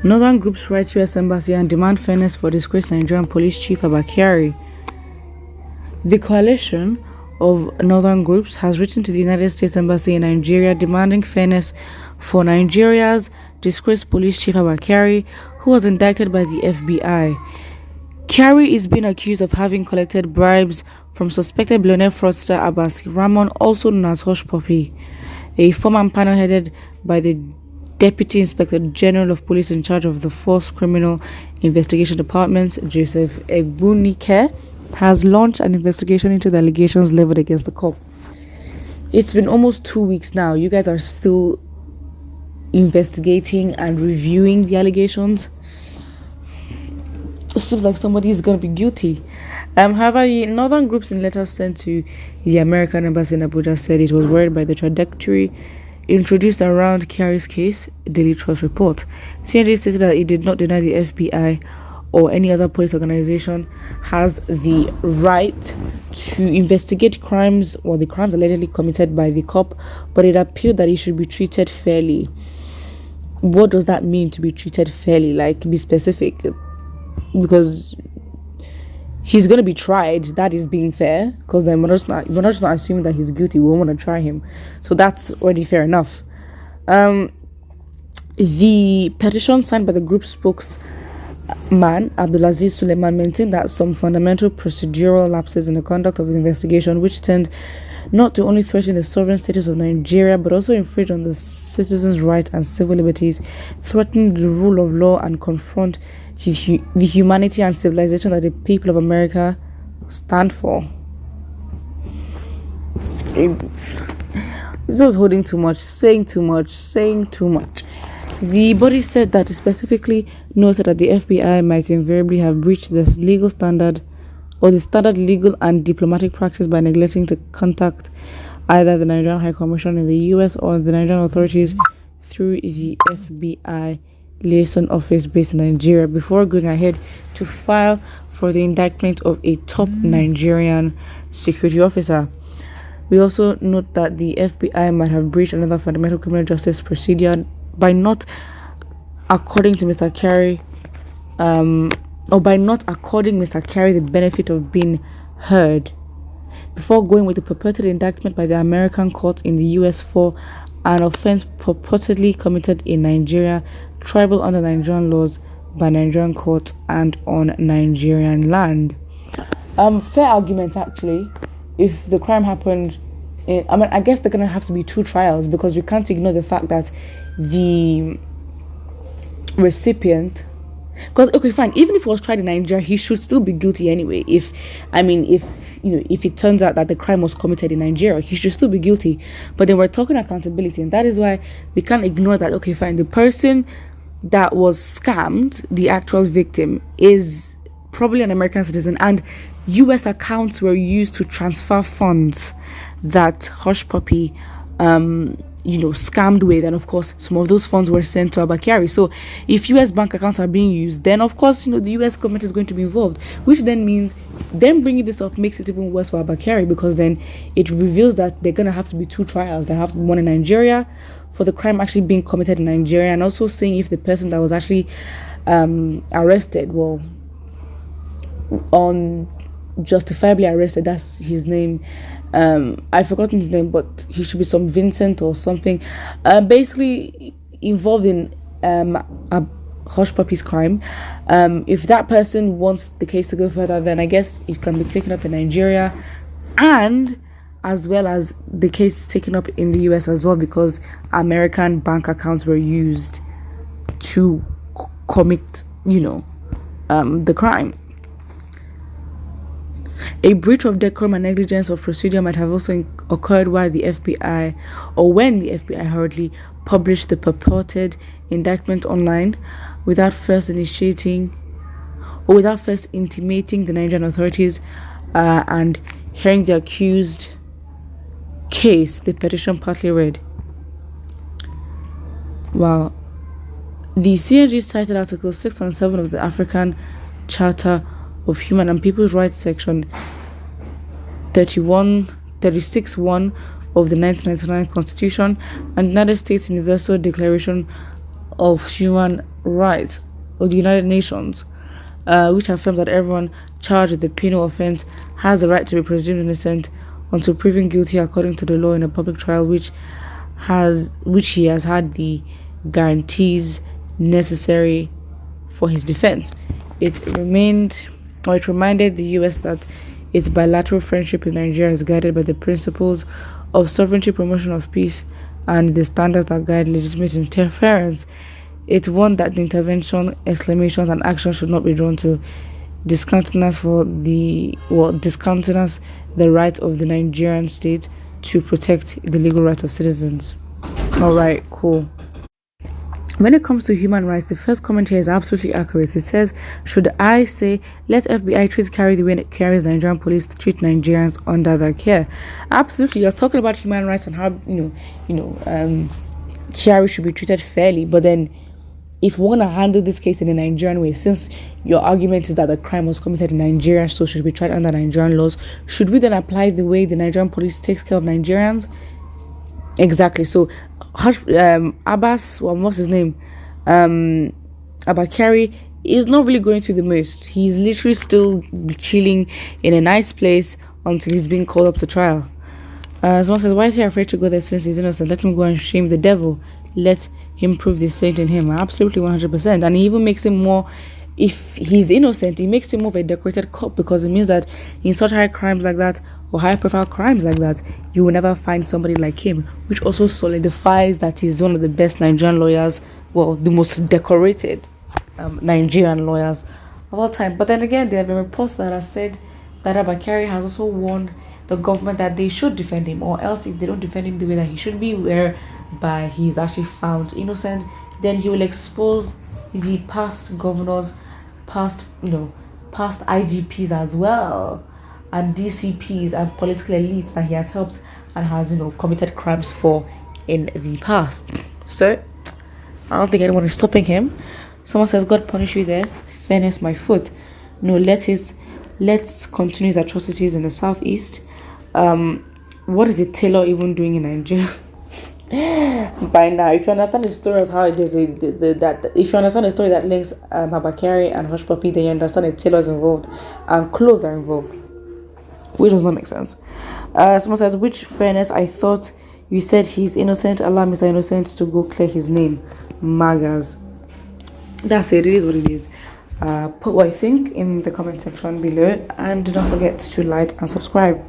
Northern groups write U.S. Embassy and demand fairness for disgraced Nigerian police chief Abba Kyari. The coalition of northern groups has written to the United States Embassy in Nigeria demanding fairness for Nigeria's disgraced police chief Abba Kyari, who was indicted by the FBI. Kyari is being accused of having collected bribes from suspected billionaire fraudster Abbas Ramon, also known as Hush Puppy. A former panel headed by the Deputy Inspector General of Police in charge of the Force Criminal Investigation Department, Joseph Egbunike, has launched an investigation into the allegations leveled against the cop. It's been almost 2 weeks now. You guys are still investigating and reviewing the allegations. It seems like somebody is going to be guilty. However, the northern groups in letters sent to the American embassy in Abuja said it was worried by the trajectory introduced around Kyari's case, Daily Trust report. CNG stated that it did not deny the FBI or any other police organization has the right to investigate crimes or the crimes allegedly committed by the cop, but it appealed that he should be treated fairly. What does that mean, to be treated fairly? Like, be specific. Because he's going to be tried. That is being fair, because then we're not just not assuming that he's guilty. We want to try him, so that's already fair enough. The petition signed by the group spokesman Abdulaziz Suleiman maintained that some fundamental procedural lapses in the conduct of the investigation, which tend not to only threaten the sovereign status of Nigeria but also infringe on the citizens' rights and civil liberties, threaten the rule of law, and confront the humanity and civilization that the people of America stand for. This was holding too much, saying too much. The body said that it specifically noted that the FBI might invariably have breached the legal standard or the standard legal and diplomatic practice by neglecting to contact either the Nigerian High Commission in the US or the Nigerian authorities through the FBI liaison office based in Nigeria before going ahead to file for the indictment of a top Nigerian security officer. We also note that the FBI might have breached another fundamental criminal justice procedure by not according Mr. Kyari the benefit of being heard before going with the purported indictment by the American court in the US for an offense purportedly committed in Nigeria, tribal under Nigerian laws, by Nigerian courts and on Nigerian land. Fair argument, actually. If the crime happened I guess they're gonna have to be two trials, because we can't ignore the fact that the recipient, because okay, fine, even if it was tried in Nigeria, he should still be guilty anyway. If it turns out that the crime was committed in Nigeria, he should still be guilty. But then we're talking accountability, and that is why we can't ignore that. Okay, fine, the person that was scammed, the actual victim, is probably an American citizen, and US accounts were used to transfer funds that Hush Puppy scammed with, and of course some of those funds were sent to Abba Kyari. So if US bank accounts are being used, then of course the US government is going to be involved, which then means them bringing this up makes it even worse for Abba Kyari, because then it reveals that they're going to have to be two trials. They have one in Nigeria for the crime actually being committed in Nigeria, and also seeing if the person that was actually arrested, justifiably arrested, that's his name, I've forgotten his name, but he should be some Vincent or something, basically involved in a Hush Puppy's crime. If that person wants the case to go further, then I guess it can be taken up in Nigeria, and as well as the case taken up in the US as well, because American bank accounts were used to commit the crime. A breach of decorum and negligence of procedure might have also occurred when the FBI hurriedly published the purported indictment online without first intimating the Nigerian authorities and hearing the accused case, the petition partly read. Wow. The CNG cited Articles 6 and 7 of the African Charter of Human and People's Rights, Section 36(1) of the 1999 Constitution, and United States Universal Declaration of Human Rights of the United Nations, which affirms that everyone charged with a penal offense has the right to be presumed innocent until proven guilty according to the law in a public trial, which he has had the guarantees necessary for his defense. It reminded the US that its bilateral friendship with Nigeria is guided by the principles of sovereignty, promotion of peace, and the standards that guide legitimate interference. It warned that the intervention, exclamations, and actions should not be drawn to discountenance the right of the Nigerian state to protect the legal rights of citizens. All right, cool. When it comes to human rights, the first comment here is absolutely accurate. It says, should I say, let FBI treat Kyari the way Kyari's Nigerian police treat Nigerians under their care? Absolutely. You're talking about human rights and how, Kyari should be treated fairly. But then, if we want to handle this case in a Nigerian way, since your argument is that the crime was committed in Nigeria, so should be tried under Nigerian laws, should we then apply the way the Nigerian police takes care of Nigerians? Exactly. So, Abbas, what's his name? Abba Kyari is not really going through the most. He's literally still chilling in a nice place until he's being called up to trial. Someone says, why is he afraid to go there since he's innocent? Let him go and shame the devil. Let him prove the saint in him. Absolutely 100%. And he even makes him more, if he's innocent, he makes him more of a decorated cop, because it means that in such high crimes like that, or high profile crimes like that, you will never find somebody like him, which also solidifies that he's one of the best Nigerian lawyers, well, the most decorated Nigerian lawyers of all time. But then again, there have been reports that have said that Abba Kyari has also warned the government that they should defend him, or else if they don't defend him the way that he should be, whereby he's actually found innocent, then he will expose the past governors, past IGPs as well, and DCPs and political elites that he has helped and has, committed crimes for in the past. So, I don't think anyone is stopping him. Someone says, God punish you there. Fairness, my foot. No, let's continue his atrocities in the southeast. What is the tailor even doing in Nigeria? By now, if you understand the story of how it is, if you understand the story that links Abba Kyari and Hush Puppy, then you understand the tailor is involved and clothes are involved, which does not make sense. Someone says, which fairness? I thought you said he's innocent. Allow Mr. Innocent to go clear his name. Magas. That's it. It is what it is. Put what you think in the comment section below, and do not forget to like and subscribe.